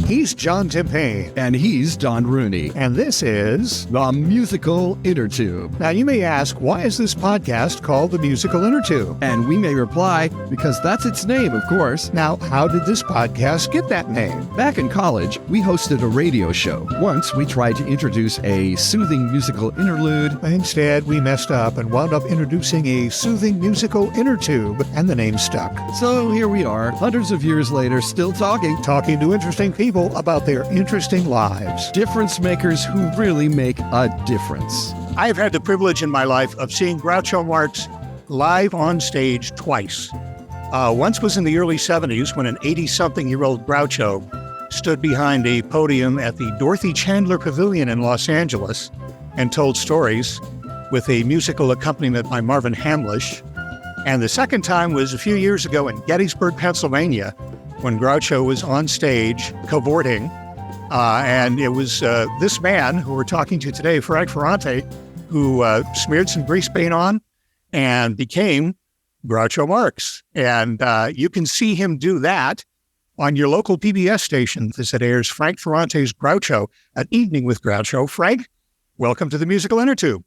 He's John Timpane. And he's Don Rooney. And this is The Musical Innertube. Now, you may ask, why is this podcast called The Musical Innertube? And we may reply, because that's its name, of course. Now, how did this podcast get that name? Back in college, we hosted a radio show. Once, we tried to introduce a soothing musical interlude. Instead, we messed up and wound up introducing a soothing musical inner tube, and the name stuck. So here we are, hundreds of years later, still talking to interesting people about their interesting lives. Difference makers who really make a difference. I've had the privilege in my life of seeing Groucho Marx live on stage twice. Once was in the early 70s when an 80-something-year-old Groucho stood behind a podium at the Dorothy Chandler Pavilion in Los Angeles and told stories with a musical accompaniment by Marvin Hamlish. And the second time was a few years ago in Gettysburg, Pennsylvania, when Groucho was on stage cavorting. And it was this man who we're talking to today, Frank Ferrante, who smeared some grease paint on and became Groucho Marx. And you can see him do that on your local PBS station as it airs Frank Ferrante's Groucho, An Evening with Groucho. Frank, welcome to the Musical Innertube.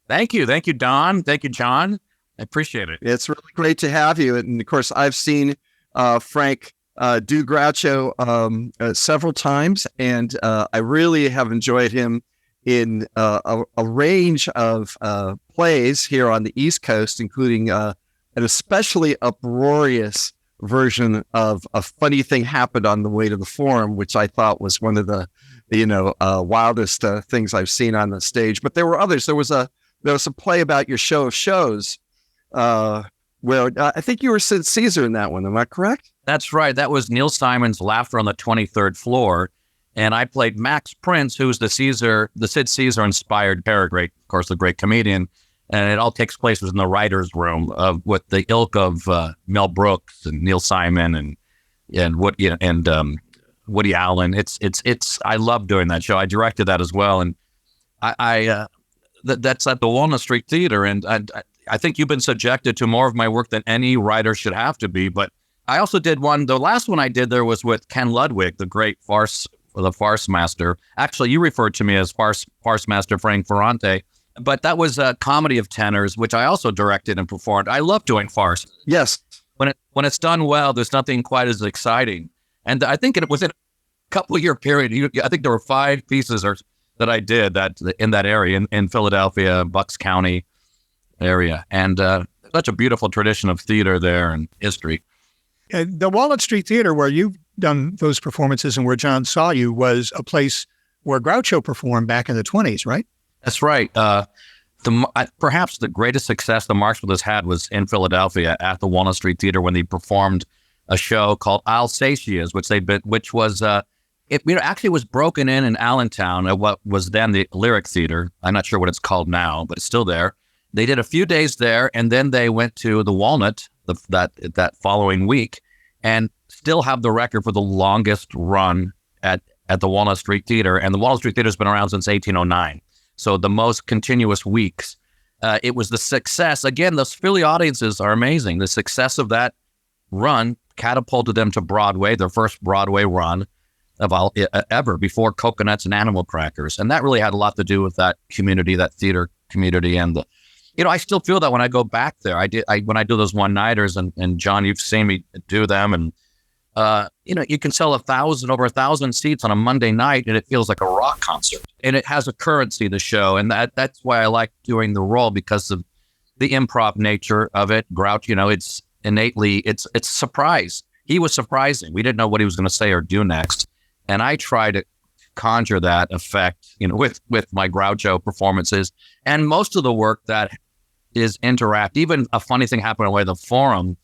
Thank you. Thank you, Don. Thank you, John. I appreciate it. It's really great to have you. And of course, I've seen Frank do Groucho several times, and I really have enjoyed him in a range of plays here on the East Coast, including an especially uproarious version of A Funny Thing Happened on the Way to the Forum, which I thought was one of the wildest things I've seen on the stage. But there were others. There was a play about your show of shows, where I think you were Sid Caesar in that one. Am I correct? That's right. That was Neil Simon's Laughter on the 23rd Floor. And I played Max Prince, who's the Sid Caesar inspired character, of course, the great comedian. And it all takes place in the writer's room with the ilk of Mel Brooks and Neil Simon and Woody Allen. I love doing that show. I directed that as well. And that's at the Walnut Street Theater. And I think you've been subjected to more of my work than any writer should have to be. But I also did one. The last one I did there was with Ken Ludwig, the great farce master. Actually, you referred to me as farce master Frank Ferrante. But that was a comedy of tenors, which I also directed and performed. I love doing farce. Yes. When it's done well, there's nothing quite as exciting. And I think it was in a couple of year period. I think there were 5 pieces that I did in that area in Philadelphia, Bucks County area, and such a beautiful tradition of theater there and history. The Walnut Street Theater, where you've done those performances and where John saw you, was a place where Groucho performed back in the 20s, right? That's right. Perhaps the greatest success the Marx Brothers had was in Philadelphia at the Walnut Street Theater when they performed a show called Alsatias, which was actually was broken in Allentown at what was then the Lyric Theater. I'm not sure what it's called now, but it's still there. They did a few days there, and then they went to the Walnut that following week, and still have the record for the longest run at the Walnut Street Theater. And the Walnut Street Theater has been around since 1809. So the most continuous weeks. It was the success. Again, those Philly audiences are amazing. The success of that run catapulted them to Broadway, their first Broadway run of all ever, before Coconuts and Animal Crackers. And that really had a lot to do with that community, that theater community. And I still feel that when I go back there. When I do those one-nighters, and John, you've seen me do them, and you can sell over 1,000 seats on a Monday night, and it feels like a rock concert. And it has a currency, the show, and that's why I like doing the role, because of the improv nature of it. Grouch, it's innately, it's a surprise. He was surprising. We didn't know what he was going to say or do next, and I try to conjure that effect, with my Groucho performances. And most of the work that is interact. Even A Funny Thing Happened on the Way to the Forum,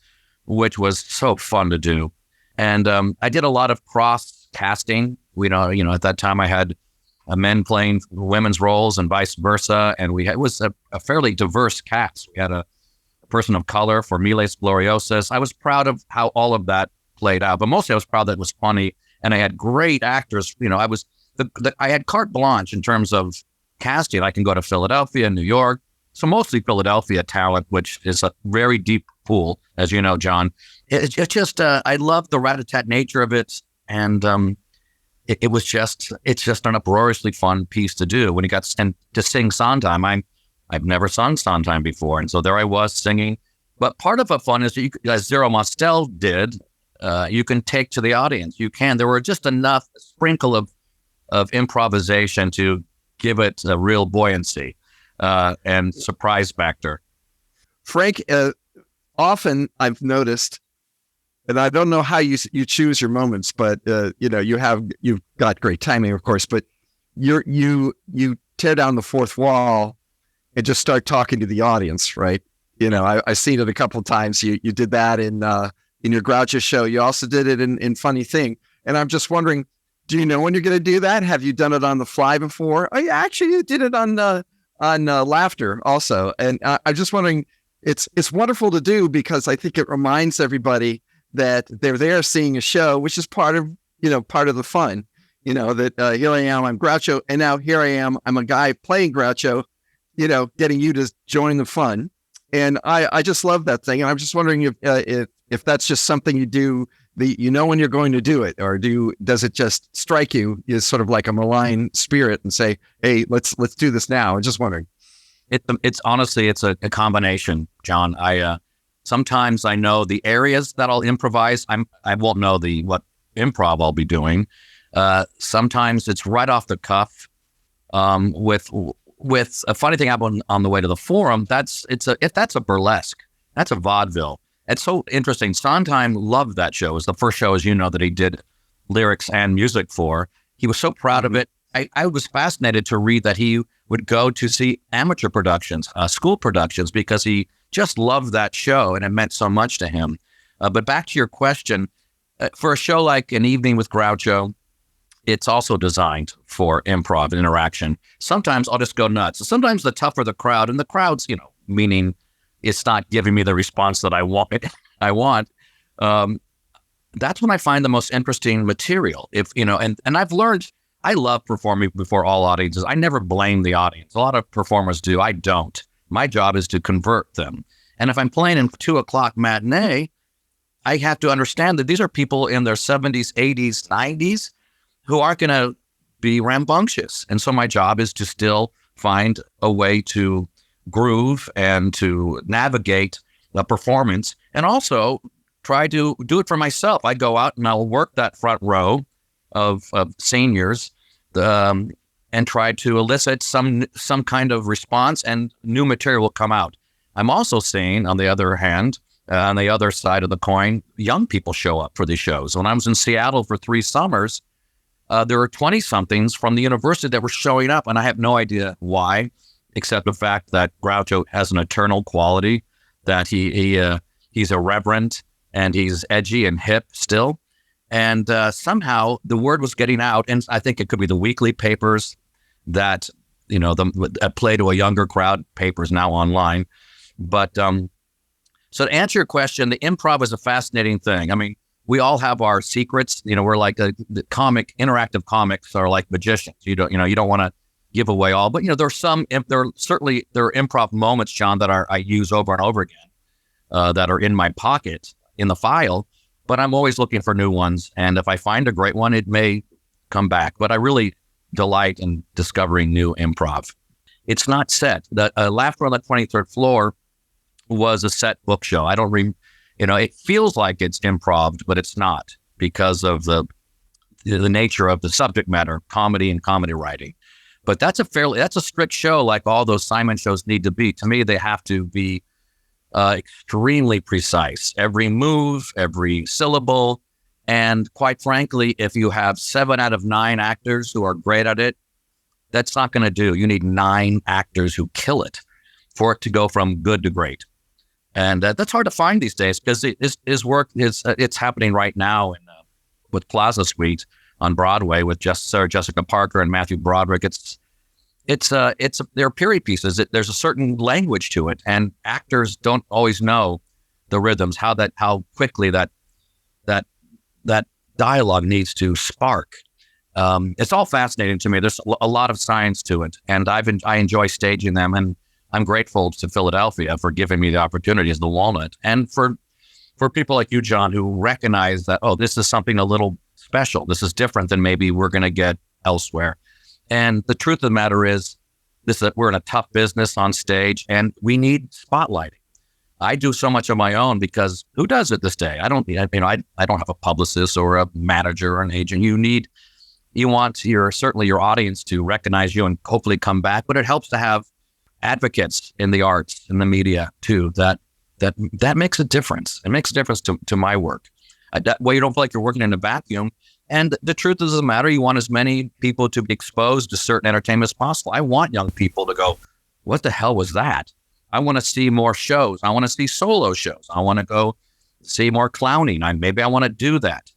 which was so fun to do. And I did a lot of cross casting. At that time I had men playing women's roles and vice versa. And it was a fairly diverse cast. We had a person of color for Miles Gloriosus. I was proud of how all of that played out, but mostly I was proud that it was funny. And I had great actors. I had carte blanche in terms of casting. I can go to Philadelphia, New York. So mostly Philadelphia talent, which is a very deep pool, as you know, John. It's just, I love the rat-a-tat nature of it. And it's just an uproariously fun piece to do. When he got sent to sing Sondheim, I've never sung Sondheim before, and so there I was singing. But part of the fun is that as Zero Mostel did, you can take to the audience. There were just enough sprinkle of improvisation to give it a real buoyancy and surprise factor. Frank, often I've noticed, and I don't know how you choose your moments, but you've got great timing, of course. But you tear down the fourth wall and just start talking to the audience, right? I've seen it a couple of times. You did that in your Groucho show. You also did it in Funny Thing, and I'm just wondering, do you know when you're going to do that? Have you done it on the fly before? Oh, yeah, actually, you did it on Laughter also, and I'm just wondering. It's wonderful to do because I think it reminds everybody that they're there seeing a show, which is part of the fun. That here I am, I'm Groucho, and now here I am, I'm a guy playing Groucho. Getting you to join the fun, and I just love that thing. And I'm just wondering if that's just something you do. When you're going to do it, or does it just strike you as sort of like a malign spirit and say, hey, let's do this now? I'm just wondering. It's honestly, it's a combination, John. Sometimes I know the areas that I'll improvise. I won't know what improv I'll be doing. Sometimes it's right off the cuff. With a funny thing happened on the way to the Forum. That's a burlesque. That's a vaudeville. It's so interesting. Sondheim loved that show. It was the first show, as you know, that he did lyrics and music for. He was so proud of it. I was fascinated to read that he would go to see amateur productions, school productions, because he just loved that show and it meant so much to him. But back to your question, for a show like An Evening with Groucho, it's also designed for improv and interaction. Sometimes I'll just go nuts. Sometimes the tougher the crowd, and the crowd's, meaning it's not giving me the response that I want. That's when I find the most interesting material. And I've learned, I love performing before all audiences. I never blame the audience. A lot of performers do. I don't. My job is to convert them. And if I'm playing in 2:00 matinee, I have to understand that these are people in their 70s, 80s, 90s who aren't going to be rambunctious. And so my job is to still find a way to groove and to navigate the performance, and also try to do it for myself. I go out and I'll work that front row of seniors and try to elicit some kind of response, and new material will come out. I'm also seeing, on the other hand, on the other side of the coin, young people show up for these shows. When I was in Seattle for 3 summers, there were 20-somethings from the university that were showing up, and I have no idea why, except the fact that Groucho has an eternal quality, that he's irreverent and he's edgy and hip still. And somehow the word was getting out, and I think it could be the weekly papers that, play to a younger crowd, papers now online. But so to answer your question, the improv is a fascinating thing. I mean, we all have our secrets. We're like the interactive comics are like magicians. You don't want to give away all, but there are improv moments, John, that I use over and over again, that are in my pocket in the file. But I'm always looking for new ones, and if I find a great one, it may come back. But I really delight in discovering new improv. It's not set. The Laughter on the 23rd Floor was a set book show. I don't it feels like it's improv, but it's not, because of the nature of the subject matter, comedy and comedy writing. But that's a strict show, like all those Simon shows need to be. To me, they have to be extremely precise. Every move, every syllable. And quite frankly, if you have 7 out of 9 actors who are great at it, that's not going to do. You need 9 actors who kill it for it to go from good to great. And that's hard to find these days, because his work it's happening right now with Plaza Suite on Broadway with Sarah Jessica Parker and Matthew Broderick. They're period pieces. There's a certain language to it, and actors don't always know the rhythms, how quickly that dialogue needs to spark. It's all fascinating to me. There's a lot of science to it, and I enjoy staging them, and I'm grateful to Philadelphia for giving me the opportunity as the Walnut, and for people like you, John, who recognize that, this is something a little special. This is different than maybe we're going to get elsewhere. And the truth of the matter is, we're in a tough business on stage, and we need spotlighting. I do so much on my own because who does it this day? I don't have a publicist or a manager or an agent. You want certainly your audience to recognize you and hopefully come back, but it helps to have advocates in the arts, in the media too. That makes a difference. It makes a difference to my work. That way you don't feel like you're working in a vacuum. And the truth of the matter, you want as many people to be exposed to certain entertainment as possible. I want young people to go, what the hell was that? I want to see more shows. I want to see solo shows. I want to go see more clowning. Maybe I want to do that.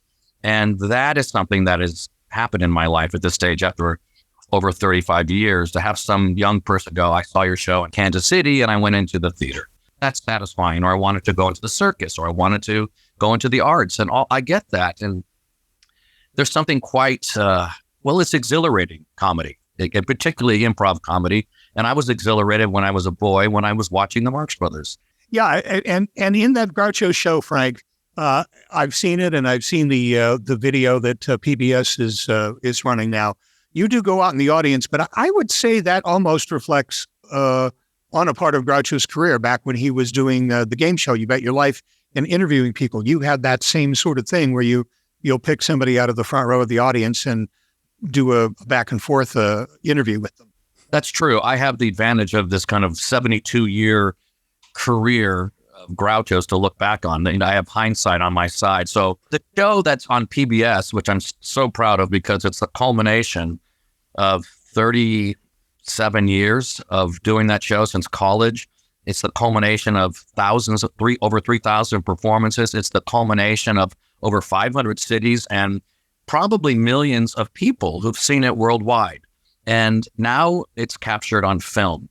And that is something that has happened in my life at this stage after over 35 years, to have some young person go, I saw your show in Kansas City and I went into the theater. That's satisfying. Or I wanted to go into the circus, or I wanted to go into the arts, and I get that. And there's something quite, it's exhilarating comedy, and particularly improv comedy. And I was exhilarated when I was a boy, when I was watching the Marx Brothers. Yeah, and in that Groucho show, Frank, I've seen it, and I've seen the video that PBS is running now. You do go out in the audience, but I would say that almost reflects on a part of Groucho's career back when he was doing the game show, You Bet Your Life, and interviewing people. You had that same sort of thing where you'll pick somebody out of the front row of the audience and do a back and forth interview with them. That's true. I have the advantage of this kind of 72-year career of Groucho's to look back on. I have hindsight on my side. So the show that's on PBS, which I'm so proud of because it's the culmination of 37 years of doing that show since college. It's the culmination of over 3,000 performances. It's the culmination of over 500 cities and probably millions of people who've seen it worldwide. And now it's captured on film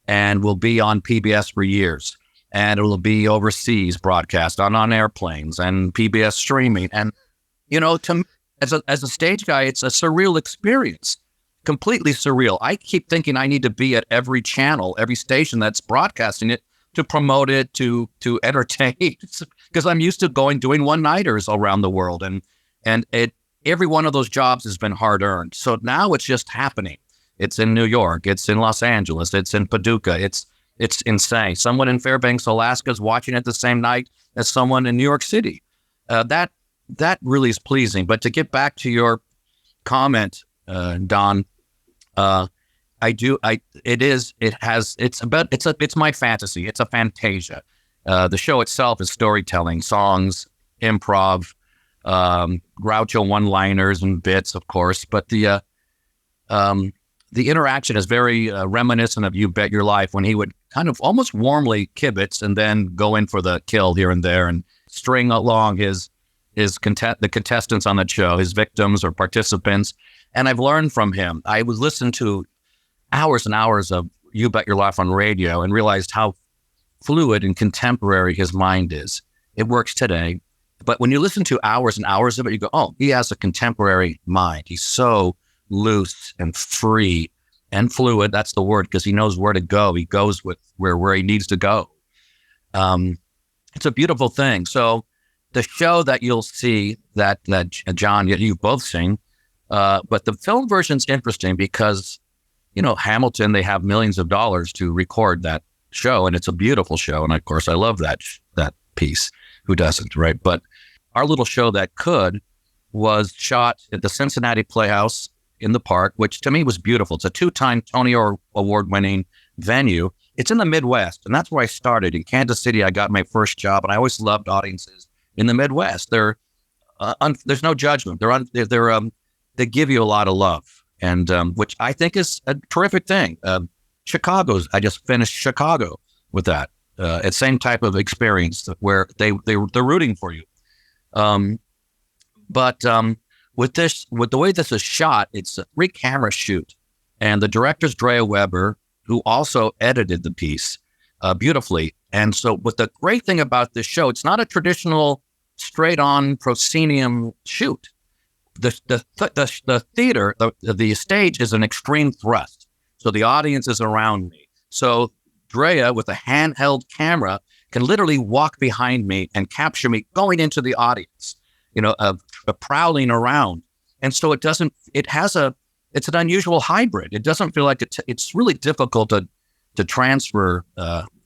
and will be on PBS for years. And it will be overseas broadcast on airplanes and PBS streaming. And, to me, as a stage guy, it's a surreal experience, completely surreal. I keep thinking I need to be at every channel, every station that's broadcasting it to promote it, to entertain, because I'm used to doing one-nighters around the world. And every one of those jobs has been hard-earned. So now it's just happening. It's in New York. It's in Los Angeles. It's in Paducah. It's insane. Someone in Fairbanks, Alaska is watching it the same night as someone in New York City. That really is pleasing. But to get back to your comment, Don, it's my fantasy. It's a fantasia. The show itself is storytelling, songs, improv, Groucho one-liners and bits, of course. But the interaction is very reminiscent of You Bet Your Life, when he would kind of almost warmly kibitz and then go in for the kill here and there and string along the contestants on the show, his victims or participants. And I've learned from him. I was listening to hours and hours of You Bet Your Life on radio and realized how fluid and contemporary his mind is. It works today. But when you listen to hours and hours of it, you go, oh, he has a contemporary mind. He's so loose and free and fluid. That's the word, because he knows where to go. He goes with where he needs to go. It's a beautiful thing. So the show that you'll see that John, you've both seen, but the film version's interesting because, Hamilton, they have millions of dollars to record that show, and it's a beautiful show. And of course, I love that piece. Who doesn't, right? But our little show that could was shot at the Cincinnati Playhouse in the Park, which to me was beautiful. It's a 2-time Tony Award-winning venue. It's in the Midwest, and that's where I started. In Kansas City, I got my first job, and I always loved audiences in the Midwest. There's no judgment. They give you a lot of love, and which I think is a terrific thing. I just finished Chicago with that. It's same type of experience where they're rooting for you. But with the way this is shot, it's a 3-camera shoot, and the director's Drea Weber, who also edited the piece beautifully. And so, what the great thing about this show, it's not a traditional straight-on proscenium shoot. The theater, the stage is an extreme thrust, so the audience is around me. So Drea, with a handheld camera, can literally walk behind me and capture me going into the audience. prowling around. And so it's an unusual hybrid. It doesn't feel like it's really difficult to transfer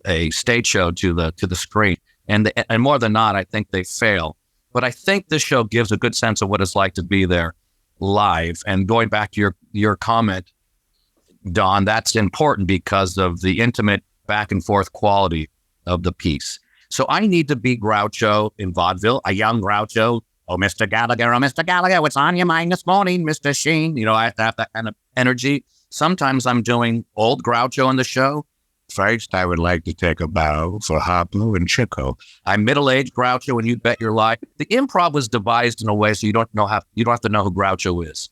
a stage show to the screen. And more than not, I think they fail. But I think this show gives a good sense of what it's like to be there live. And going back to your comment, Don, that's important because of the intimate back and forth quality of the piece. So I need to be Groucho in vaudeville, a young Groucho. Oh, Mr. Gallagher, what's on your mind this morning, Mr. Sheen? I have to have that kind of energy. Sometimes I'm doing old Groucho in the show. First, I would like to take a bow for Hoplo and Chico. I'm middle-aged Groucho, and you bet your life. The improv was devised in a way so you don't have to know who Groucho is,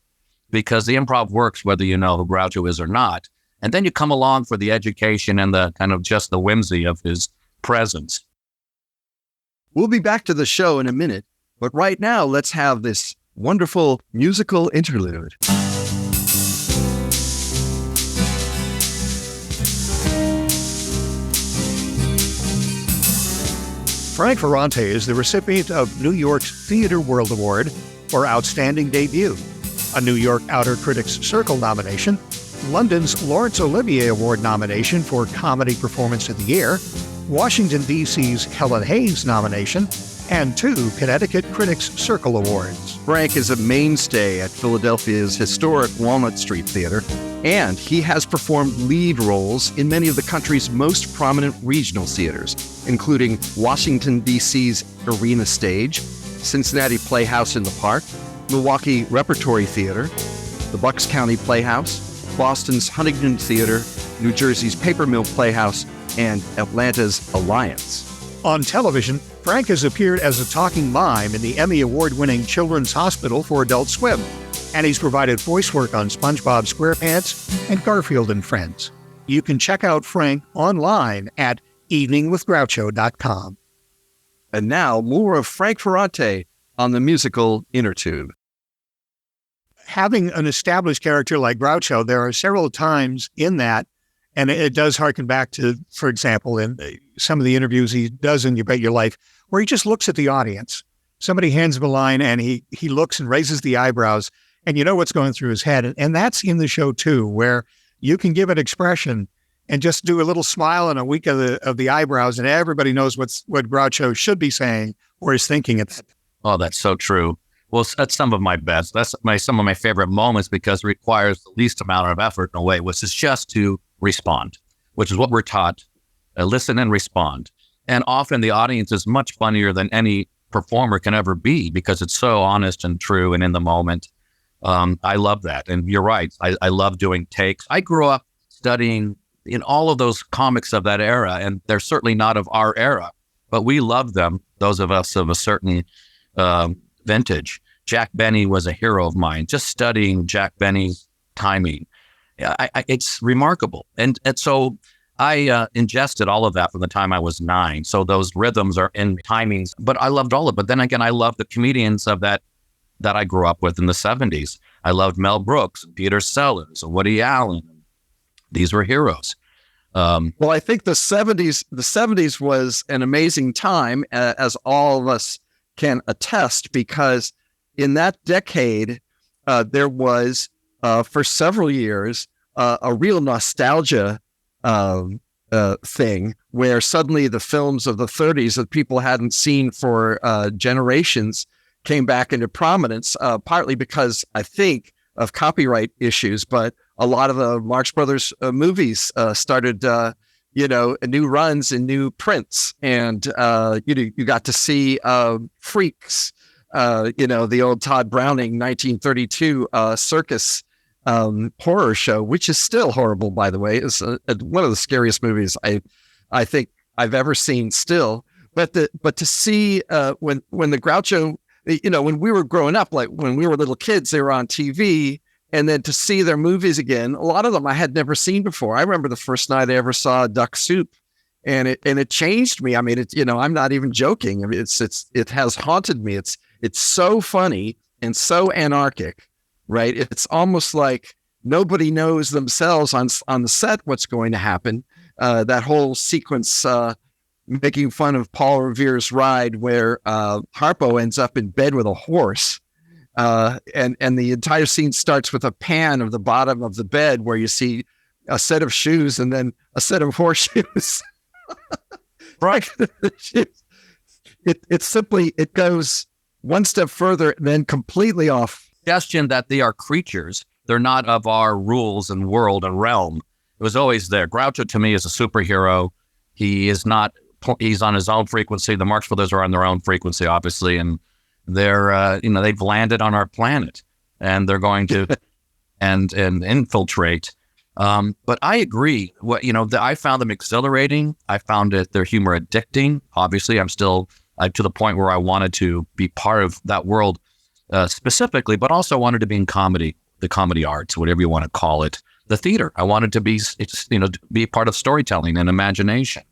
because the improv works whether you know who Groucho is or not. And then you come along for the education and the kind of just the whimsy of his presence. We'll be back to the show in a minute, but right now, let's have this wonderful musical interlude. Frank Ferrante is the recipient of New York's Theatre World Award for Outstanding Debut, a New York Outer Critics Circle nomination, London's Laurence Olivier Award nomination for Comedy Performance of the Year, Washington, D.C.'s Helen Hayes nomination, and 2 Connecticut Critics Circle Awards. Frank is a mainstay at Philadelphia's historic Walnut Street Theater, and he has performed lead roles in many of the country's most prominent regional theaters, including Washington, D.C.'s Arena Stage, Cincinnati Playhouse in the Park, Milwaukee Repertory Theater, the Bucks County Playhouse, Boston's Huntington Theater, New Jersey's Paper Mill Playhouse, and Atlanta's Alliance. On television, Frank has appeared as a talking mime in the Emmy Award-winning Children's Hospital for Adult Swim, and he's provided voice work on SpongeBob SquarePants and Garfield and Friends. You can check out Frank online at eveningwithgroucho.com. And now, more of Frank Ferrante on the musical Innertube. Having an established character like Groucho, there are several times in that, and it does harken back to, for example, in some of the interviews he does in You Bet Your Life, where he just looks at the audience. Somebody hands him a line, and he looks and raises the eyebrows, and you know what's going through his head. And that's in the show, too, where you can give it expression and just do a little smile and a wink of the eyebrows, and everybody knows what Groucho should be saying or is thinking at that. Oh, that's so true. Well, that's some of my best. That's some of my favorite moments because it requires the least amount of effort in a way, which is just to respond, which is what we're taught. Listen and respond. And often the audience is much funnier than any performer can ever be because it's so honest and true and in the moment. I love that. And you're right. I love doing takes. I grew up studying in all of those comics of that era, and they're certainly not of our era, but we love them, those of us of a certain vintage. Jack Benny was a hero of mine. Just studying Jack Benny's timing, it's remarkable. And so I ingested all of that from the time I was 9. So those rhythms are in timings, but I loved all of it. But then again, I loved the comedians of that I grew up with in the 70s. I loved Mel Brooks, Peter Sellers, Woody Allen. These were heroes. Well, I think the 70s was an amazing time, as all of us can attest, because in that decade, there was, for several years, a real nostalgia thing where suddenly the films of the 30s that people hadn't seen for generations came back into prominence, partly because, I think, of copyright issues, but a lot of the Marx Brothers movies started, new runs and new prints, and you got to see Freaks, the old Todd Browning 1932 circus horror show, which is still horrible, by the way. It's one of the scariest movies I think I've ever seen still. But to see when the Groucho, when we were growing up, like when we were little kids, they were on TV. And then to see their movies again, a lot of them I had never seen before. I remember the first night I ever saw Duck Soup, and it changed me. I mean, I'm not even joking. I mean, it has haunted me. It's so funny and so anarchic, right? It's almost like nobody knows themselves on the set what's going to happen. That whole sequence making fun of Paul Revere's ride where Harpo ends up in bed with a horse. And the entire scene starts with a pan of the bottom of the bed where you see a set of shoes and then a set of horseshoes. Right. It goes one step further and then completely off. Suggestion that they are creatures. They're not of our rules and world and realm. It was always there. Groucho to me is a superhero. He is not, he's on his own frequency. The Marx Brothers are on their own frequency, obviously. And they're, they've landed on our planet and they're going to and infiltrate. But I agree. I found them exhilarating. I found their humor addicting. Obviously, I'm still to the point where I wanted to be part of that world specifically, but also wanted to be in comedy, the comedy arts, whatever you want to call it, the theater. I wanted to be, be part of storytelling and imagination,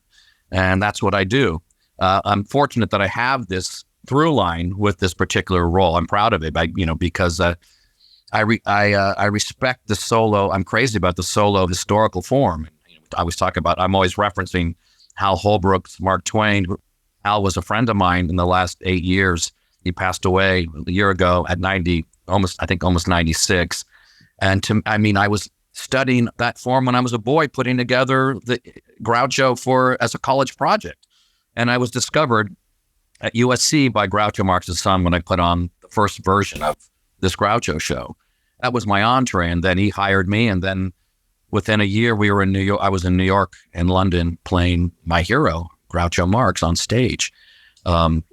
and that's what I do. I'm fortunate that I have this through line with this particular role. I'm proud of it, because I respect the solo. I'm crazy about the solo historical form. I always talk about. I'm always referencing Hal Holbrook's Mark Twain. Hal was a friend of mine in the last 8 years. He passed away a year ago at 90, almost 96. And I was studying that form when I was a boy, putting together the Groucho as a college project. And I was discovered at USC by Groucho Marx's son when I put on the first version of this Groucho show. That was my entree. And then he hired me. And then within a year, we were in New York. I was in New York and London playing my hero, Groucho Marx, on stage.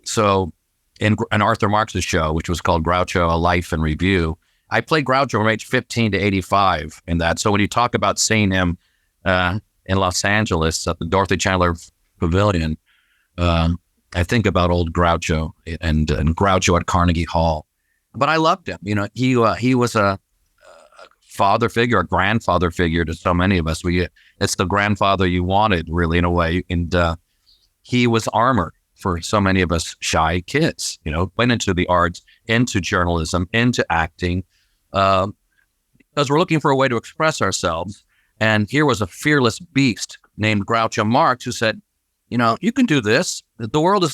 So in Arthur Marx's show, which was called Groucho, A Life in Review, I played Groucho from age 15 to 85 in that. So when you talk about seeing him in Los Angeles at the Dorothy Chandler Pavilion, I think about old Groucho and Groucho at Carnegie Hall. But I loved him. He was a father figure, a grandfather figure to so many of us. It's the grandfather you wanted, really, in a way. And he was armor for so many of us shy kids, went into the arts, into journalism, into acting, because we're looking for a way to express ourselves. And here was a fearless beast named Groucho Marx who said, you can do this. The world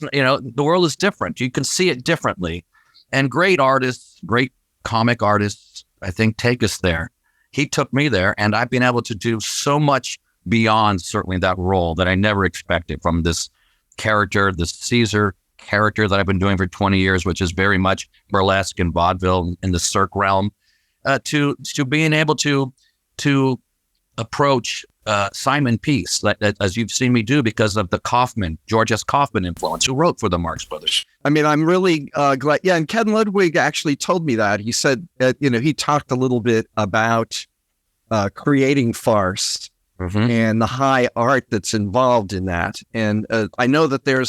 is different. You can see it differently. And great artists, great comic artists, I think, take us there. He took me there, and I've been able to do so much beyond certainly that role that I never expected from this character, this Caesar character that I've been doing for 20 years, which is very much burlesque and vaudeville in the Cirque realm, to being able to approach Simon Peace, as you've seen me do because of the George S. Kaufman influence, who wrote for the Marx Brothers. I'm really glad. Yeah, and Ken Ludwig actually told me that. He said, he talked a little bit about creating farce and the high art that's involved in that. And I know that there are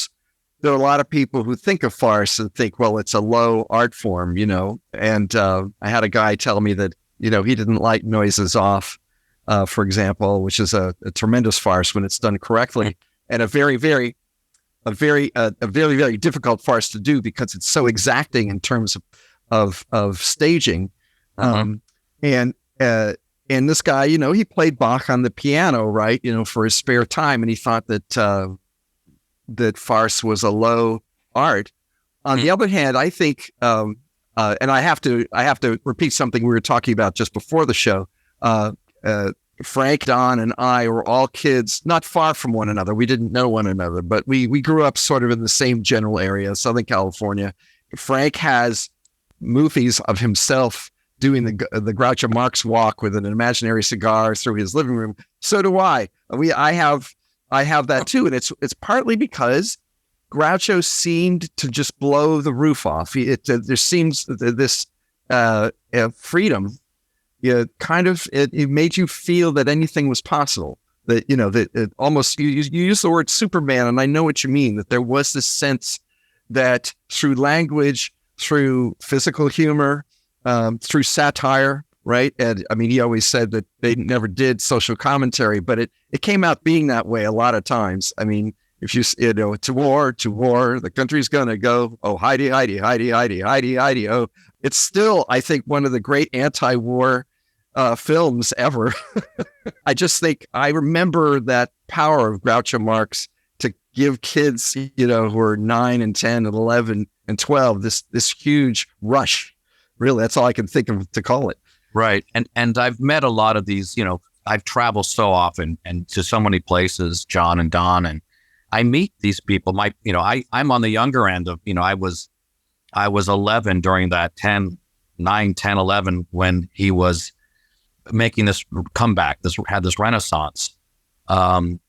a lot of people who think of farce and think, well, it's a low art form, And I had a guy tell me that, he didn't like Noises Off, for example, which is a tremendous farce when it's done correctly, and a very, very difficult farce to do because it's so exacting in terms of staging. And this guy, he played Bach on the piano, right? For his spare time, and he thought that that farce was a low art. On the other hand, I think, and I have to repeat something we were talking about just before the show. Frank, Don, and I were all kids not far from one another. We didn't know one another, but we grew up sort of in the same general area, Southern California. Frank has movies of himself doing the Groucho Marx walk with an imaginary cigar through his living room. So do I. I have that too, and it's partly because Groucho seemed to just blow the roof off. There seems this freedom. It made you feel that anything was possible. That that it almost you use the word Superman, and I know what you mean. That there was this sense that through language, through physical humor, through satire, right? And he always said that they never did social commentary, but it came out being that way a lot of times. If to war, the country's gonna go. Oh, Heidi, Heidi, Heidi, Heidi, Heidi, Heidi. Oh, it's still, I think, one of the great anti-war films ever. I just think I remember that power of Groucho Marx to give kids, you know, who are 9 and 10 and 11 and 12, this huge rush. Really, that's all I can think of to call it. Right. And I've met a lot of these, you know, I've traveled so often and to so many places, John and Don, and I meet these people. I'm on the younger end of, you know, I was 11 during that 9, 10, 11, when he was making this comeback, had this renaissance. And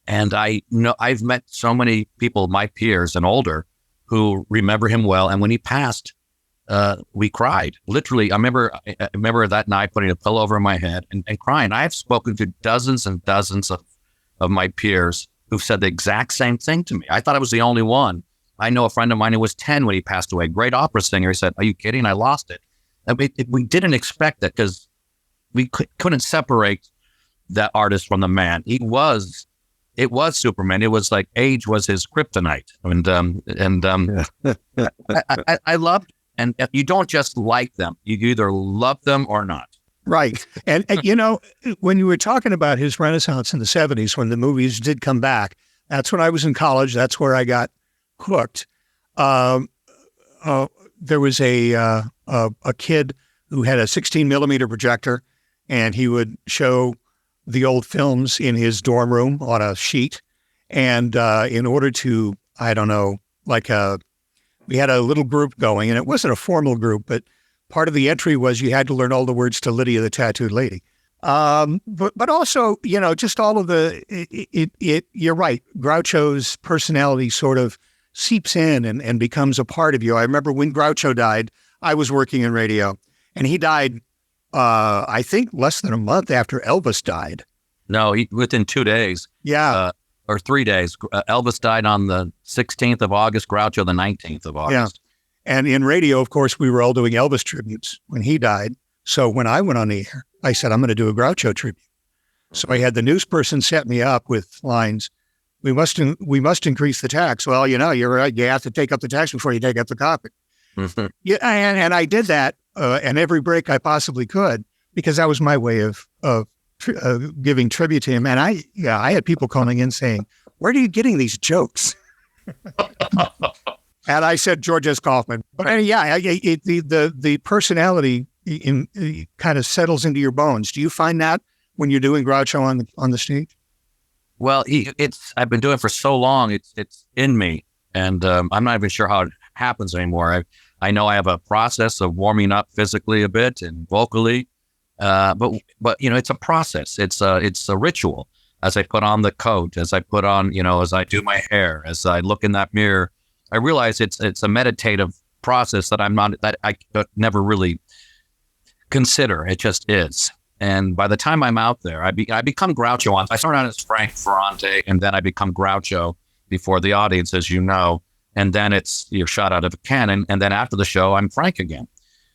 I know I've met so many people, my peers and older, who remember him well. And when he passed, we cried. Literally, I remember that night putting a pillow over my head and crying. I have spoken to dozens and dozens of my peers who've said the exact same thing to me. I thought I was the only one. I know a friend of mine who was 10 when he passed away, great opera singer. He said, "Are you kidding? I lost it." We didn't expect that because we couldn't separate that artist from the man. It was Superman. It was like age was his kryptonite. I loved, and you don't just like them. You either love them or not. Right. And you know, when you were talking about his renaissance in the 70s, when the movies did come back, that's when I was in college. That's where I got hooked. There was a kid who had a 16 millimeter projector, and he would show the old films in his dorm room on a sheet. And in order to, I don't know, we had a little group going, and it wasn't a formal group, but part of the entry was you had to learn all the words to Lydia the Tattooed Lady. But also, you know, just all of you're right. Groucho's personality sort of seeps in and becomes a part of you. I remember when Groucho died, I was working in radio, and he died, I think, less than a month after Elvis died. No, within 2 days. Yeah. Or 3 days. Elvis died on the 16th of August, Groucho the 19th of August. Yeah. And in radio, of course, we were all doing Elvis tributes when he died. So when I went on the air, I said, I'm going to do a Groucho tribute. So I had the news person set me up with lines. We must increase the tax. Well, you know, you're right. You have to take up the tax before you take up the topic. Mm-hmm. Yeah, and I did that, and every break I possibly could, because that was my way of giving tribute to him. And I had people calling in saying, "Where are you getting these jokes?" And I said, George S. Kaufman. But the personality kind of settles into your bones. Do you find that when you're doing Groucho on the stage? Well, I've been doing it for so long. It's in me, and I'm not even sure how it happens anymore. I know I have a process of warming up physically a bit and vocally, but you know, it's a process. It's a ritual. As I put on the coat, as I put on, you know, as I do my hair, as I look in that mirror, I realize it's a meditative process that I could never really consider. It just is. And by the time I'm out there, I become Groucho. I start out as Frank Ferrante, and then I become Groucho before the audience, as you know. And then you're shot out of a cannon. And then after the show, I'm Frank again,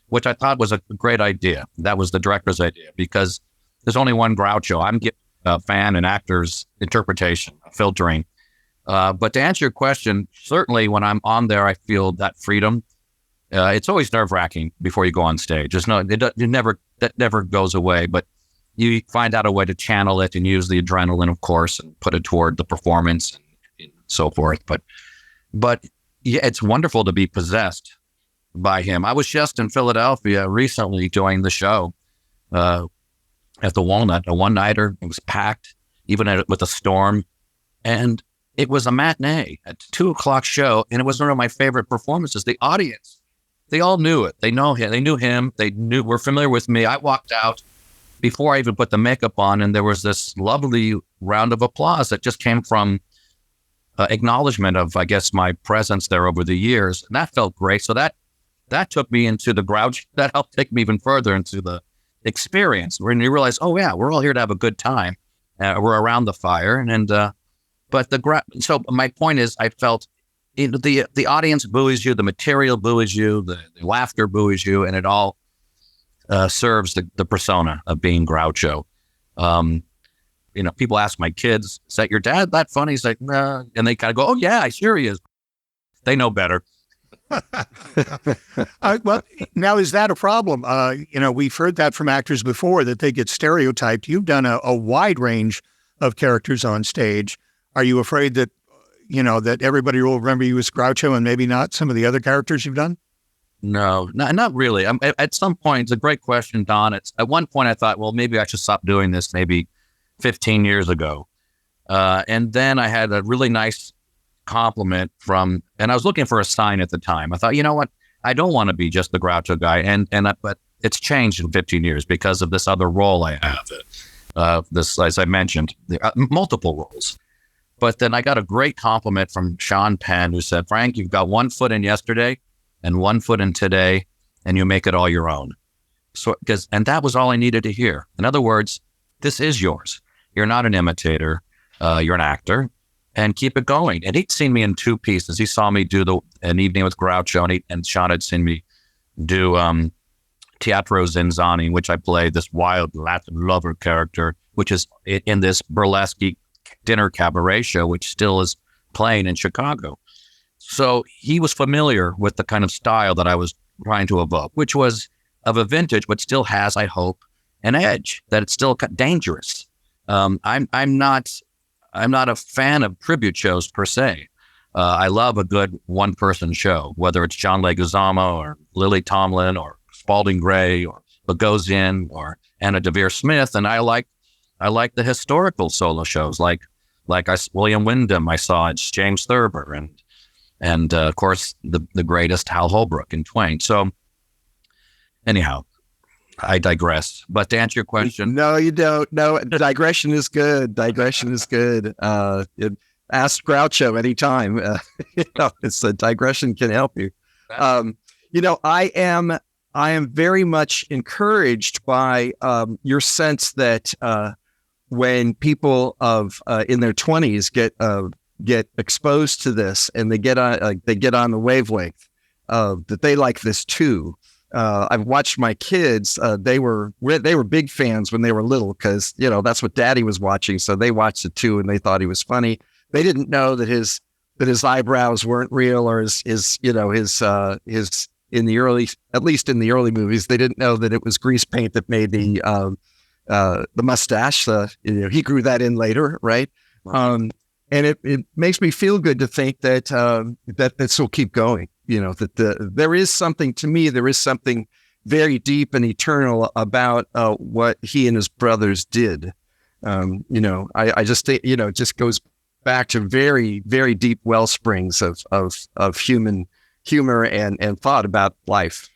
which I thought was a great idea. That was the director's idea, because there's only one Groucho. I'm giving a fan and actor's interpretation, filtering. But to answer your question, certainly when I'm on there, I feel that freedom. It's always nerve-wracking before you go on stage. That never goes away, but you find out a way to channel it and use the adrenaline, of course, and put it toward the performance and so forth. But yeah, it's wonderful to be possessed by him. I was just in Philadelphia recently doing the show at the Walnut, a one-nighter. It was packed, even with a storm, and it was a matinee, a 2:00 show, and it was one of my favorite performances. The audience, they all knew it. They know him. They knew him. Were familiar with me. I walked out before I even put the makeup on, and there was this lovely round of applause that just came from acknowledgement of, I guess, my presence there over the years. And that felt great. So that took me into the Grouch. That helped take me even further into the experience, when you realize, oh yeah, we're all here to have a good time. We're around the fire, so my point is, I felt the audience buoys you, the material buoys you, the laughter buoys you, and it all serves the persona of being Groucho. You know, people ask my kids, "Is that your dad that funny?" He's like, "Nah," and they kind of go, "Oh yeah, sure he is." They know better. Well, now, is that a problem? You know, we've heard that from actors before, that they get stereotyped. You've done a wide range of characters on stage. Are you afraid that that everybody will remember you as Groucho and maybe not some of the other characters you've done? No, not really. At some point, it's a great question, Don. At one point I thought, well, maybe I should stop doing this maybe 15 years ago. And then I had a really nice compliment and I was looking for a sign at the time. I thought, you know what? I don't want to be just the Groucho guy. But it's changed in 15 years because of this other role I have. This, as I mentioned, multiple roles. But then I got a great compliment from Sean Penn, who said, Frank, you've got 1 foot in yesterday and 1 foot in today, and you make it all your own. And that was all I needed to hear. In other words, this is yours. You're not an imitator. You're an actor, and keep it going. And he'd seen me in 2 pieces. He saw me do an evening with Groucho, and Sean had seen me do Teatro Zinzani, which I played this wild Latin lover character, which is in this burlesque dinner cabaret show, which still is playing in Chicago. So he was familiar with the kind of style that I was trying to evoke, which was of a vintage, but still has, I hope, an edge, that it's still dangerous. I'm not a fan of tribute shows per se. I love a good one-person show, whether it's John Leguizamo or Lily Tomlin or Spalding Gray or Bogosian or Anna Devere Smith, and I like the historical solo shows like William Wyndham. I saw it's James Thurber and of course the greatest Hal Holbrook and Twain. So anyhow, I digress. But to answer your question, no, you don't. No, digression is good. Digression is good. Ask Groucho anytime. It's a digression can help you. I am very much encouraged by your sense that when people in their 20s get exposed to this and they get on the wavelength, that they like this too. I've watched my kids. They were big fans when they were little because that's what Daddy was watching, so they watched it too and they thought he was funny. They didn't know that his eyebrows weren't real, or his in the early, at least in the early movies, they didn't know that it was grease paint that made the mustache. He grew that in later, right? And it makes me feel good to think that that this will keep going. There is something very deep and eternal about what he and his brothers did. I just think, it just goes back to very, very deep well springs of human humor and thought about life.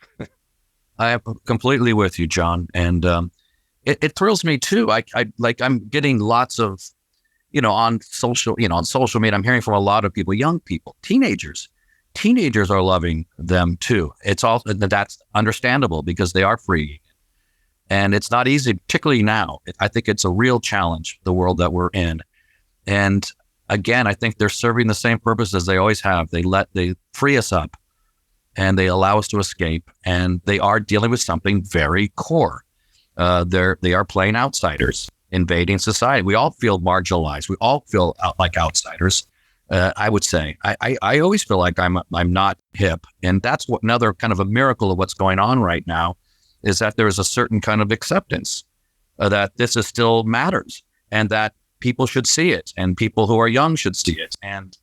I am completely with you, John. And it thrills me too. I'm getting lots of, on social media, I'm hearing from a lot of people, young people, teenagers are loving them too. That's understandable because they are free. And it's not easy, particularly now. I think it's a real challenge, the world that we're in. And again, I think they're serving the same purpose as they always have. They free us up and they allow us to escape. And they are dealing with something very core. They are playing outsiders, invading society. We all feel marginalized. We all feel like outsiders. I would say I always feel like I'm not hip, and that's another kind of a miracle of what's going on right now, is that there is a certain kind of acceptance that this is still matters, and that people should see it, and people who are young should see it, and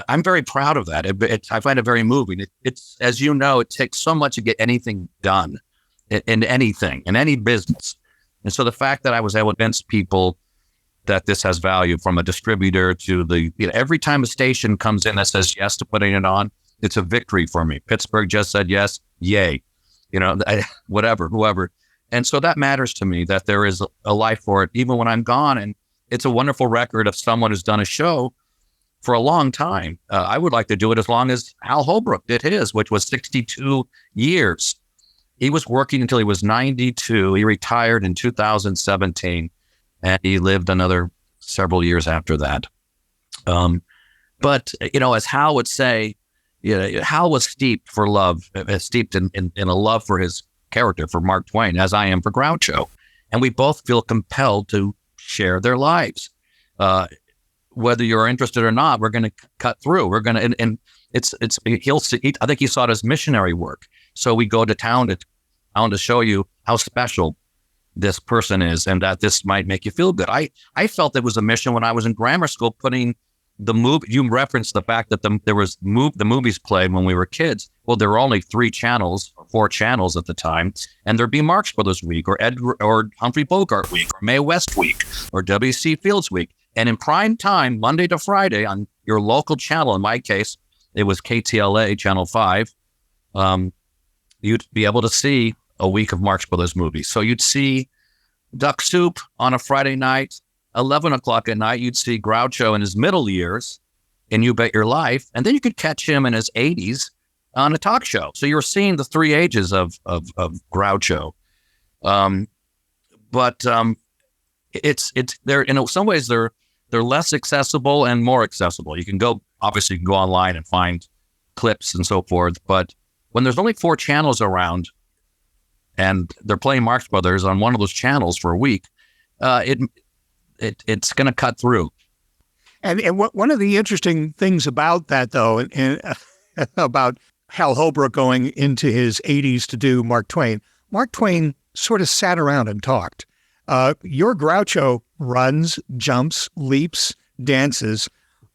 I'm very proud of that. I find it very moving. It's as you know, it takes so much to get anything done in anything, in any business, and so the fact that I was able to convince people that this has value, from a distributor to every time a station comes in that says yes to putting it on, it's a victory for me. Pittsburgh just said yes, yay, whoever. And so that matters to me, that there is a life for it, even when I'm gone. And it's a wonderful record of someone who's done a show for a long time. I would like to do it as long as Hal Holbrook did his, which was 62 years. He was working until he was 92. He retired in 2017. And he lived another several years after that. But, as Hal would say, Hal was steeped in a love for his character, for Mark Twain, as I am for Groucho. And we both feel compelled to share their lives. Whether you're interested or not, we're going to cut through. We're going to, and he'll see, I think he saw it as missionary work. So we go to town to show you how special this person is, and that this might make you feel good. I felt it was a mission when I was in grammar school, putting the movie, you referenced the fact that the movies played when we were kids. Well, there were only 3 channels or 4 channels at the time, and there'd be Marx Brothers Week or Humphrey Bogart Week or Mae West Week or W.C. Fields Week. And in prime time, Monday to Friday on your local channel, in my case, it was KTLA Channel 5, you'd be able to see a week of Marx Brothers movies. So you'd see Duck Soup on a Friday night, 11 o'clock at night, you'd see Groucho in his middle years in You Bet Your Life, and then you could catch him in his 80s on a talk show. So you're seeing the 3 ages of Groucho. But it's they're in some ways they're less accessible and more accessible. You can go online and find clips and so forth. But when there's only 4 channels around, and they're playing Marx Brothers on one of those channels for a week, it's going to cut through. And one of the interesting things about that, though, and about Hal Holbrook going into his 80s to do Mark Twain sort of sat around and talked. Your Groucho runs, jumps, leaps, dances.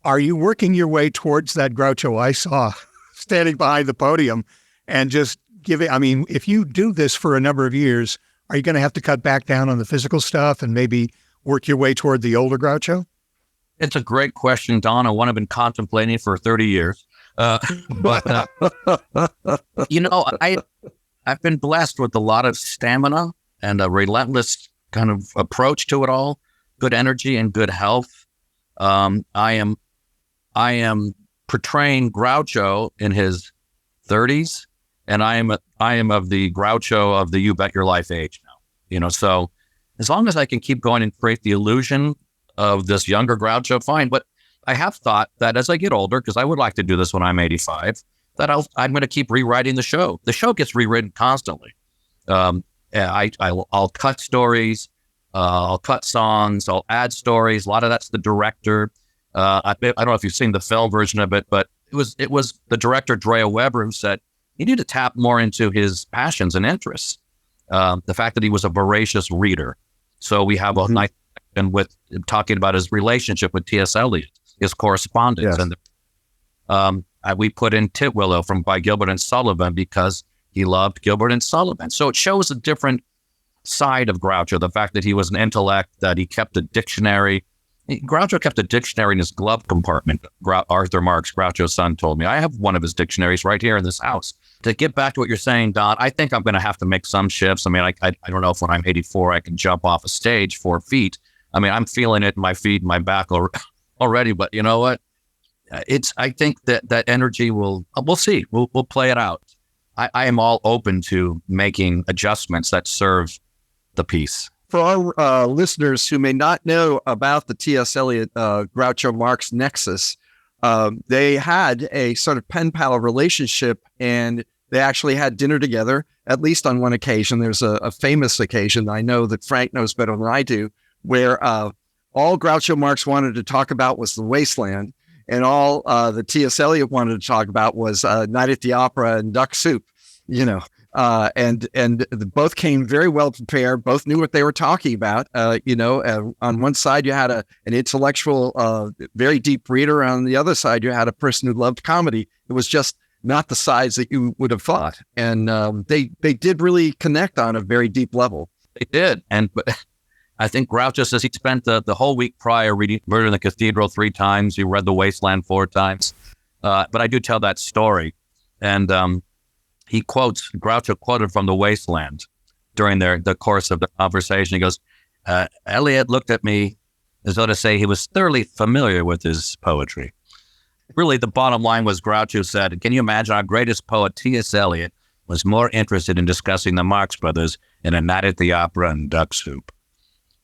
Are you working your way towards that Groucho I saw standing behind the podium and just if you do this for a number of years, are you going to have to cut back down on the physical stuff and maybe work your way toward the older Groucho? It's a great question, Don. One I've been contemplating for 30 years. But I've been blessed with a lot of stamina and a relentless kind of approach to it all, good energy and good health. I am portraying Groucho in his 30s, and I am of the Groucho of the You Bet Your Life age now. So as long as I can keep going and create the illusion of this younger Groucho, fine. But I have thought that as I get older, because I would like to do this when I'm 85, that I'm going to keep rewriting the show. The show gets rewritten constantly. I'll cut stories, I'll cut songs, I'll add stories. A lot of that's the director. I don't know if you've seen the film version of it, but it was the director Drea Weber who said you need to tap more into his passions and interests. The fact that he was a voracious reader. So we have a nice section with talking about his relationship with T.S. Eliot, his correspondence, Yes. and we put in Titwillow by Gilbert and Sullivan because he loved Gilbert and Sullivan. So it shows a different side of Groucho, the fact that he was an intellect, that he kept a dictionary. Groucho kept a dictionary in his glove compartment. Arthur Marx, Groucho's son, told me. I have one of his dictionaries right here in this house. To get back to what you're saying, Don, I think I'm going to have to make some shifts. I mean, I don't know if when I'm 84 I can jump off a stage 4 feet. I mean, I'm feeling it in my feet and my back already, but you know what? I think that energy we'll see. We'll play it out. I am all open to making adjustments that serve the piece. For our listeners who may not know about the T.S. Eliot Groucho Marx nexus, they had a sort of pen pal relationship, and they actually had dinner together, at least on one occasion. There's a famous occasion I know that Frank knows better than I do, where all Groucho Marx wanted to talk about was the wasteland, and all the T.S. Eliot wanted to talk about was Night at the Opera and Duck Soup, and both came very well prepared. Both knew what they were talking about. On one side you had an intellectual, very deep reader. On the other side you had a person who loved comedy. It was just not the sides that you would have thought. And they did really connect on a very deep level. They did, but I think Groucho says he spent the whole week prior reading Murder in the Cathedral 3 times. He read The Wasteland 4 times. But I do tell that story. And Groucho quoted from The Wasteland during the course of the conversation. He goes, Eliot looked at me as though to say he was thoroughly familiar with his poetry. Really, the bottom line was Groucho said, can you imagine our greatest poet, T.S. Eliot, was more interested in discussing the Marx Brothers in A Night at the Opera and Duck Soup.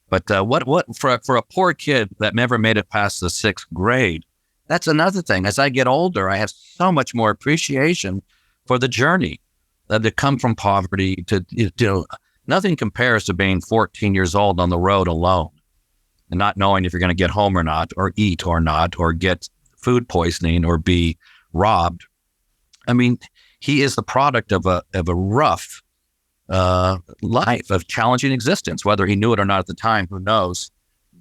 But what for a poor kid that never made it past the 6th grade, that's another thing. As I get older, I have so much more appreciation for the journey to come from poverty to nothing compares to being 14 years old on the road alone and not knowing if you're going to get home or not, or eat or not, or get food poisoning or be robbed. I mean, he is the product of a rough life, of challenging existence, whether he knew it or not at the time, who knows?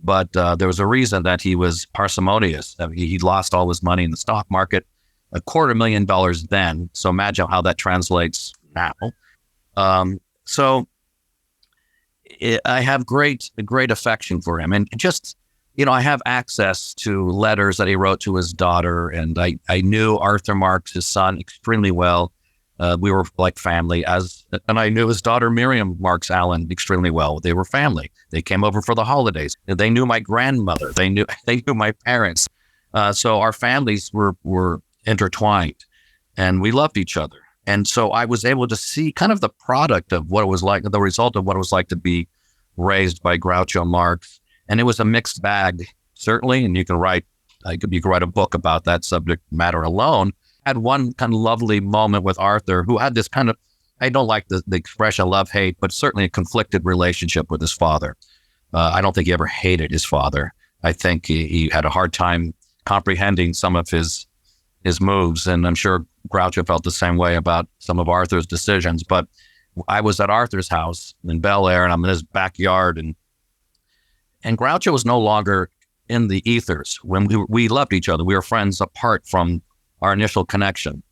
but there was a reason that he was parsimonious. He lost all his money in the stock market, $250,000 then. So imagine how that translates now. I have great affection for him, and just, I have access to letters that he wrote to his daughter, and I knew Arthur Marx, his son, extremely well. We were like family, and I knew his daughter Miriam Marx Allen extremely well. They were family. They came over for the holidays. They knew my grandmother. They knew my parents. So our families were intertwined, and we loved each other. And so I was able to see kind of the product of what it was like, the result of what it was like to be raised by Groucho Marx. And it was a mixed bag, certainly. And you can write a book about that subject matter alone. I had one kind of lovely moment with Arthur, who had this kind of, I don't like the expression love-hate, but certainly a conflicted relationship with his father. I don't think he ever hated his father. I think he had a hard time comprehending some of his moves, and I'm sure Groucho felt the same way about some of Arthur's decisions. But I was at Arthur's house in Bel Air, and I'm in his backyard, and Groucho was no longer in the ethers. When we loved each other, we were friends apart from our initial connection,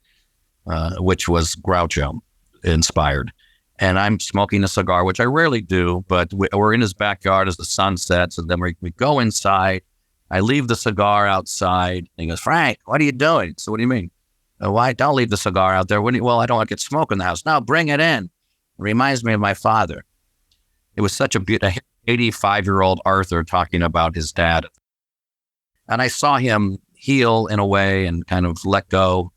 which was Groucho inspired. And I'm smoking a cigar, which I rarely do, but we're in his backyard as the sun sets, and then we go inside. I leave the cigar outside, and he goes, "Frank, what are you doing?" So, "What do you mean?" "Why? Don't leave the cigar out there." "Well, I don't want to get smoke in the house." "No, bring it in. It reminds me of my father." It was such a beautiful 85-year-old Arthur talking about his dad. And I saw him heal in a way and kind of let go.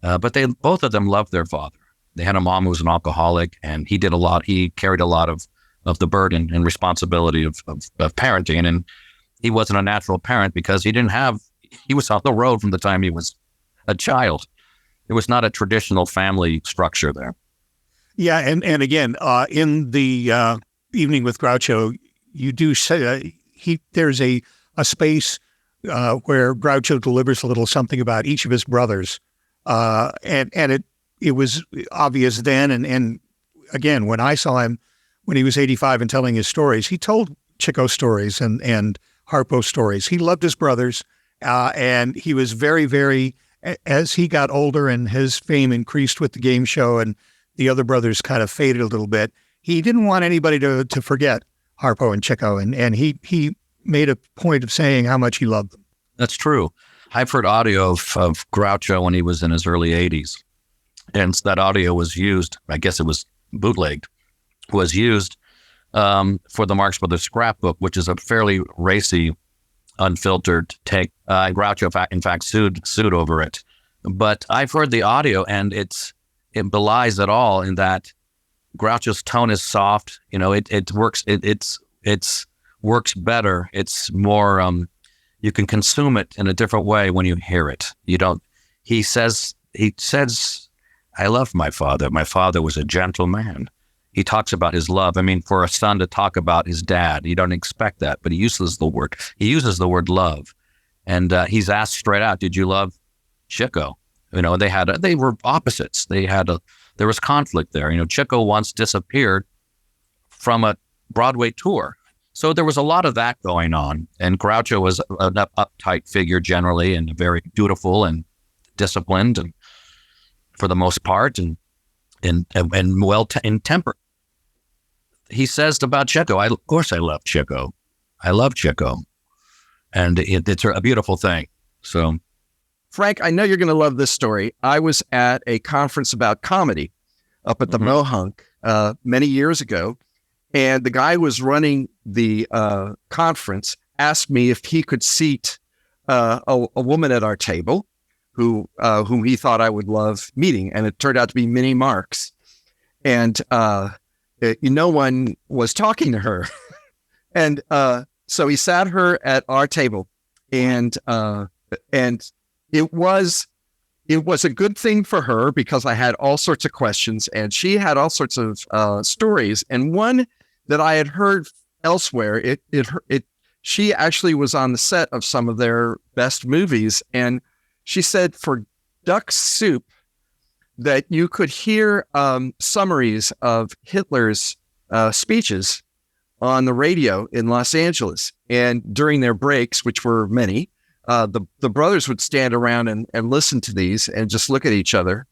But both of them loved their father. They had a mom who was an alcoholic, and he did a lot. He carried a lot of the burden and responsibility of parenting. And he wasn't a natural parent because he was on the road from the time he was a child. It was not a traditional family structure there. Yeah, and again, in the Evening with Groucho, you do say there's a space where Groucho delivers a little something about each of his brothers, and it was obvious then, and again, when I saw him when he was 85 and telling his stories, he told Chico stories and Harpo stories. He loved his brothers, and he was very, very, as he got older and his fame increased with the game show and the other brothers kind of faded a little bit, he didn't want anybody to forget Harpo and Chico, and he made a point of saying how much he loved them. That's true. I've heard audio of Groucho when he was in his early 80s, and that audio was used, I guess it was bootlegged, was used for the Marx Brothers scrapbook, which is a fairly racy, unfiltered take. Groucho, in fact, sued over it. But I've heard the audio, and it belies it all in that Groucho's tone is soft. It works. It's works better. It's more. You can consume it in a different way when you hear it. You don't. He says, "I love my father. My father was a gentleman." He talks about his love. I mean, for a son to talk about his dad, you don't expect that, but he uses the word love. And he's asked straight out, "Did you love Chico?" They were opposites. There was conflict there. Chico once disappeared from a Broadway tour. So there was a lot of that going on. And Groucho was an uptight figure generally, and very dutiful and disciplined, and for the most part, and well in temper. He says about Chico, of course I love Chico. I love Chico. And it's a beautiful thing. So, Frank, I know you're going to love this story. I was at a conference about comedy up at the Mohunk many years ago, and the guy who was running the conference asked me if he could seat a woman at our table whom he thought I would love meeting, and it turned out to be Minnie Marx. And no one was talking to her. And so he sat her at our table, and it was a good thing for her because I had all sorts of questions, and she had all sorts of stories. And one that I had heard elsewhere, she actually was on the set of some of their best movies, and she said for Duck Soup that you could hear summaries of Hitler's speeches on the radio in Los Angeles. And during their breaks, which were many, the brothers would stand around and listen to these and just look at each other.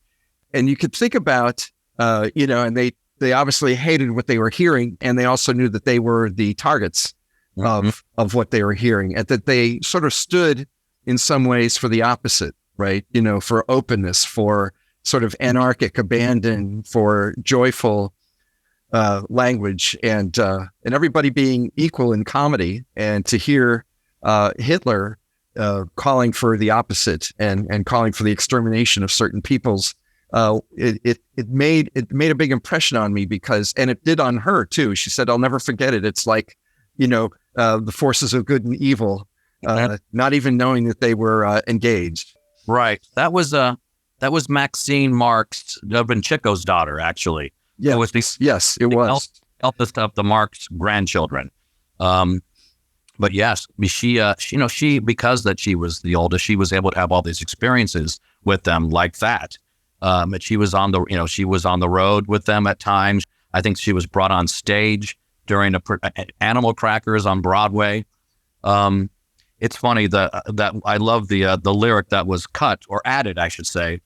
And you could think about, and they obviously hated what they were hearing, and they also knew that they were the targets of what they were hearing, and that they sort of stood in some ways for the opposite, right? For openness, for sort of anarchic abandon, for joyful language, and everybody being equal in comedy. And to hear Hitler calling for the opposite and calling for the extermination of certain peoples, it made a big impression on me, because, and it did on her too. She said, "I'll never forget it. It's like, the forces of good and evil, not even knowing that they were engaged." Right. That was Maxine Marx, Chico's daughter, actually. Yeah. It was yes, it was eldest of the Marx grandchildren. But yes, she because that she was the oldest, she was able to have all these experiences with them like that. And she was on the road with them at times. I think she was brought on stage during Animal Crackers on Broadway. It's funny that I love the lyric that was cut, or added, I should say,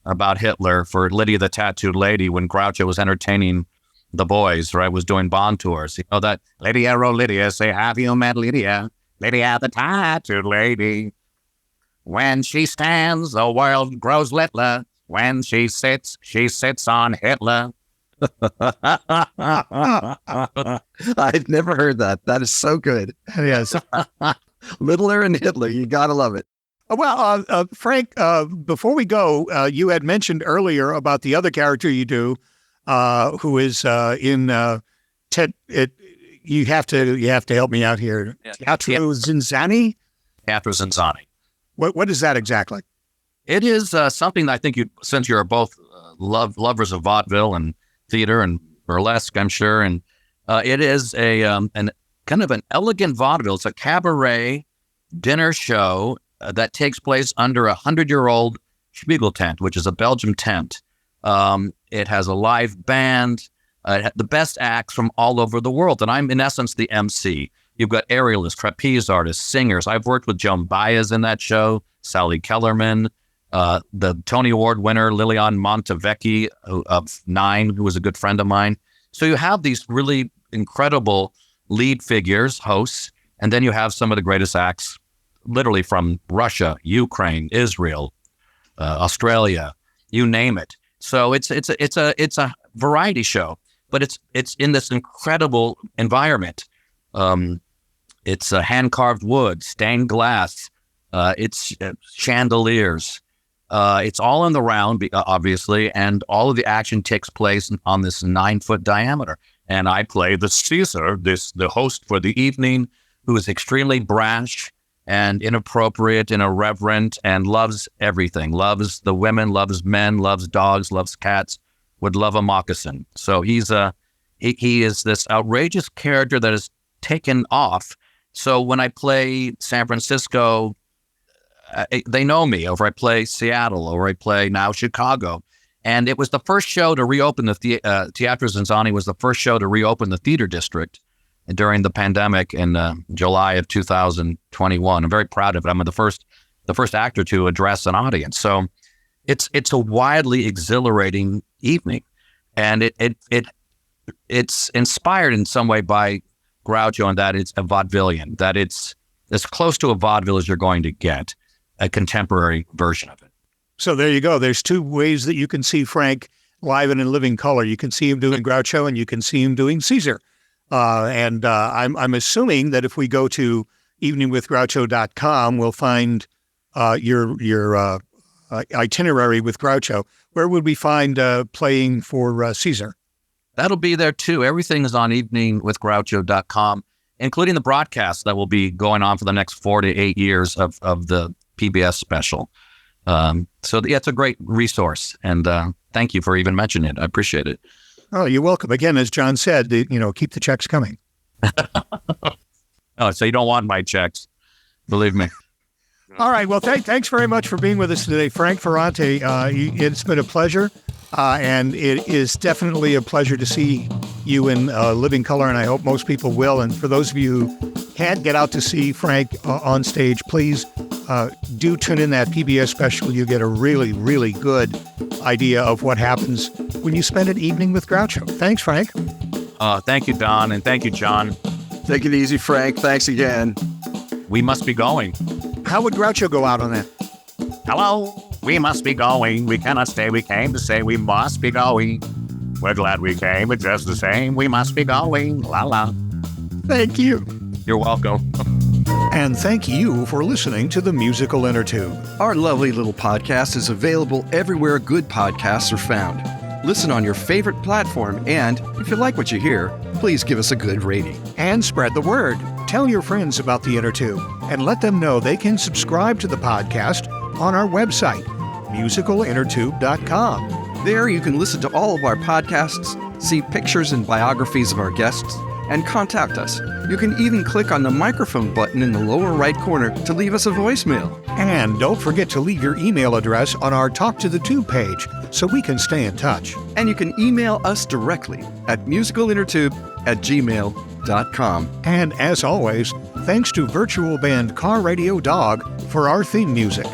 about Hitler for Lydia the Tattooed Lady when Groucho was entertaining the boys, right? Was doing Bond tours. That Lydia, oh Lydia, say, have you met Lydia? Lydia the Tattooed Lady. When she stands, the world grows littler. When she sits on Hitler. I've never heard that. That is so good. Yes. Littler and Hitler. You got to love it. Well, Frank, before we go, you had mentioned earlier about the other character you do, who is in Ted. You have to help me out here. Teatro Zinzani. Teatro Zinzani. What is that exactly? It is something that I think since you're both lovers of vaudeville and theater and burlesque, I'm sure, and it is an kind of an elegant vaudeville. It's a cabaret dinner show that takes place under a 100-year-old Spiegel tent, which is a Belgium tent. It has a live band, the best acts from all over the world, and I'm in essence the MC. You've got aerialists, trapeze artists, singers. I've worked with Joan Baez in that show, Sally Kellerman, the Tony Award winner Lilian Montevecchi of Nine, who was a good friend of mine. So you have these really incredible lead figures, hosts, and then you have some of the greatest acts, literally from Russia, Ukraine, Israel, Australia, you name it. So it's a variety show, but it's in this incredible environment. It's hand carved wood, stained glass. It's chandeliers. It's all in the round, obviously, and all of the action takes place on this 9-foot diameter. And I play the Caesar, the host for the evening, who is extremely brash and inappropriate and irreverent and loves everything. Loves the women, loves men, loves dogs, loves cats, would love a moccasin. So he is this outrageous character that is taken off. So when I play San Francisco, they know me, or I play Seattle, or I play now Chicago. And it was the first show to reopen the Teatro Zinzani was the first show to reopen the theater district during the pandemic in July of 2021. I'm very proud of it. I'm the first actor to address an audience. So it's a widely exhilarating evening, and it's inspired in some way by Groucho, in that it's a vaudevillian, that it's as close to a vaudeville as you're going to get, a contemporary version of it. So there you go. There's two ways that you can see Frank live and in living color. You can see him doing Groucho, and you can see him doing Caesar. And I'm assuming that if we go to eveningwithgroucho.com, we'll find your itinerary with Groucho. Where would we find playing for Caesar? That'll be there too. Everything is on eveningwithgroucho.com, including the broadcast that will be going on for the next 4 to 8 years of the PBS special. So yeah, it's a great resource, and thank you for even mentioning it. I appreciate it. Oh, you're welcome. Again, as John said, keep the checks coming. Oh, so you don't want my checks, believe me. All right. Well, thanks very much for being with us today, Frank Ferrante. It's been a pleasure. And it is definitely a pleasure to see you in living color, and I hope most people will. And for those of you who can't get out to see Frank on stage, please do tune in that PBS special. You get a really, really good idea of what happens when you spend an evening with Groucho. Thanks, Frank. Thank you, Don, and thank you, John. Take it easy, Frank. Thanks again. We must be going. How would Groucho go out on that? Hello, we must be going. We cannot stay. We came to say we must be going. We're glad we came, but just the same, we must be going. La la. Thank you. You're welcome. And thank you for listening to the Musical Innertube. Our lovely little podcast is available everywhere good podcasts are found. Listen on your favorite platform, and if you like what you hear, please give us a good rating. And spread the word. Tell your friends about the Innertube and let them know they can subscribe to the podcast on our website, musicalinnertube.com. There you can listen to all of our podcasts, see pictures and biographies of our guests, and contact us. You can even click on the microphone button in the lower right corner to leave us a voicemail. And don't forget to leave your email address on our Talk to the Tube page so we can stay in touch. And you can email us directly at musicalinnertube@gmail.com. And as always, thanks to virtual band Car Radio Dog for our theme music.